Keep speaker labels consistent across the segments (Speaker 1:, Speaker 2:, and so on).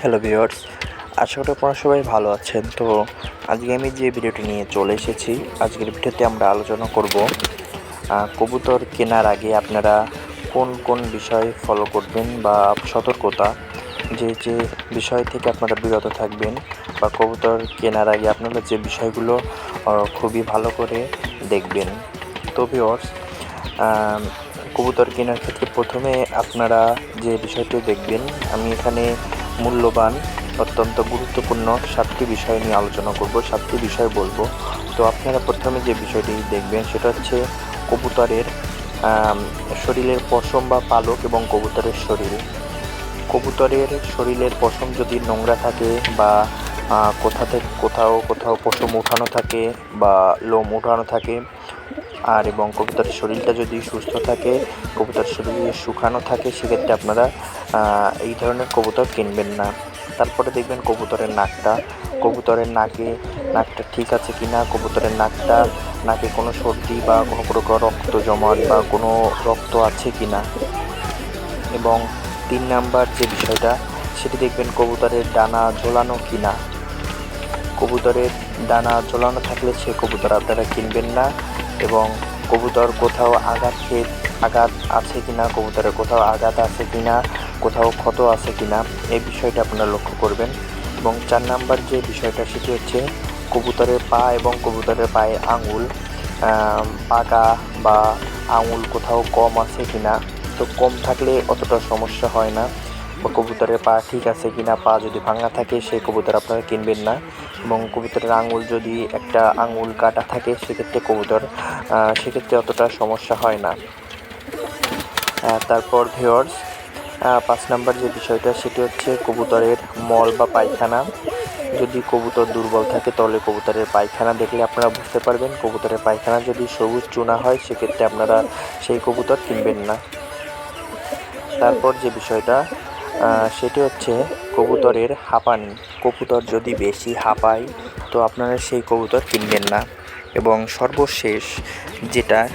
Speaker 1: Hello viewers, আশা করি আপনারা সবাই ভালো আছেন। তো আজকে আমি যে ভিডিওটি নিয়ে চলে এসেছি, আজকের ভিডিওতে আমরা আলোচনা করব কবুতর কেনার আগে আপনারা কোন কোন বিষয় ফলো করবেন বা সতর্কতা যে বিষয় থেকে আপনারা বিরত থাকবেন, বা কবুতর কেনার আগে আপনারা যে বিষয়গুলো খুবই ভালো করে দেখবেন। তো ভিউয়ার্স, কবুতর কেনার ক্ষেত্রে প্রথমে আপনারা যে বিষয়টি দেখবেন, আমি এখানে মূল্যবান অত্যন্ত গুরুত্বপূর্ণ 7টি বিষয় নিয়ে আলোচনা করব, 7টি বিষয় বলবো। তো আপনারা প্রথমে যে বিষয়টি দেখবেন সেটা হচ্ছে কবুতরের শরীরের পশম বা পালক এবং কবুতরের শরীরের পশম যদি নোংরা থাকে বা কোথাও পশম উঠানো থাকে বা লোম উঠানো থাকে, আর এবং কবুতরের শরীরটা যদি সুস্থ থাকে, কবুতরের শরীরে শুকানো থাকে, সেক্ষেত্রে আপনারা এই ধরনের কবুতর কিনবেন না। তারপরে দেখবেন কবুতরের নাকটা ঠিক আছে কিনা, কবুতরের নাকে কোনো সর্দি বা কোনো প্রকার রক্ত জমাট বা কোনো রক্ত আছে কিনা। এবং 3 নাম্বার যে বিষয়টা, সেটি দেখবেন কবুতরের ডানা ঝোলানো কিনা। কবুতরের ডানা ঝোলানো থাকলে সে কবুতর আপনারা কিনবেন না। এবং কবুতর কোথাও আঘাত আছে কিনা, কবুতরের কোথাও আঘাত আছে কিনা, কোথাও ক্ষত আছে কিনা, এই বিষয়টা আপনারা লক্ষ্য করবেন। এবং 4 নাম্বার যে বিষয়টা, সেটি হচ্ছে কবুতরের পা এবং কবুতরের পায়ে আঙুল পাকা বা আঙুল কোথাও কম আছে কিনা। তো কম থাকলে অতটা সমস্যা হয় না, বা কবুতরের পা ঠিক আছে কিনা, পা যদি ভাঙা থাকে সেই কবুতর আপনারা কিনবেন না। এবং কবুতরের আঙুল যদি একটা আঙুল কাটা থাকে, সেক্ষেত্রে অতটা সমস্যা হয় না। তারপর ভিউয়ার্স, 5 নাম্বার যে বিষয়টা, সেটি হচ্ছে কবুতরের মল বা পায়খানা। যদি কবুতর দুর্বল থাকে তাহলে কবুতরের পায়খানা দেখলে আপনারা বুঝতে পারবেন। কবুতরের পায়খানা যদি সবুজ চুনা হয়, সেক্ষেত্রে আপনারা সেই কবুতর কিনবেন না। তারপর যে বিষয়টা, সেটি হচ্ছে কবুতরের হাঁপানি। কবুতর যদি বেশি হাঁপায়, তো আপনারা সেই কবুতর কিনবেন না। এবং সর্বশেষ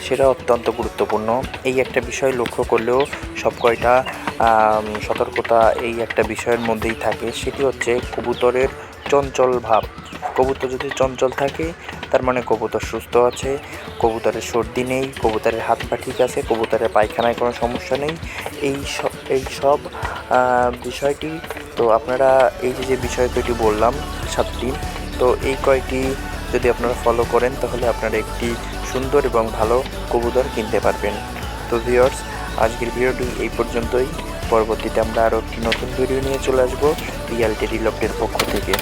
Speaker 1: সেটা অত্যন্ত গুরুত্বপূর্ণ, এই একটা বিষয় লক্ষ্য করলেও সব কয়টা সতর্কতা এই একটা বিষয়ের মধ্যেই থাকে, সেটি হচ্ছে কবুতরের চঞ্চল ভাব। কবুতর যদি চঞ্চল থাকে, তার মানে কবুতর সুস্থ আছে, কবুতরের সর্দি নেই, কবুতরের হাত পা ঠিক আছে, কবুতরের পায়খানায় কোনো সমস্যা নেই। এই সব বিষয়টি, তো আপনারা এই যে বিষয় কয়টি বললাম 7টি, তো এই কয়টি যদি আপনারা ফলো করেন, তাহলে আপনারা একটি সুন্দর এবং ভালো কবুতর কিনতে পারবেন। তো ভিউয়ার্স, আজকের ভিডিওটি এই পর্যন্তই। পরবর্তীতে আমরা আরও একটি নতুন ভিডিও নিয়ে চলে আসবো রিয়াল টেডি লফটের পক্ষ থেকে।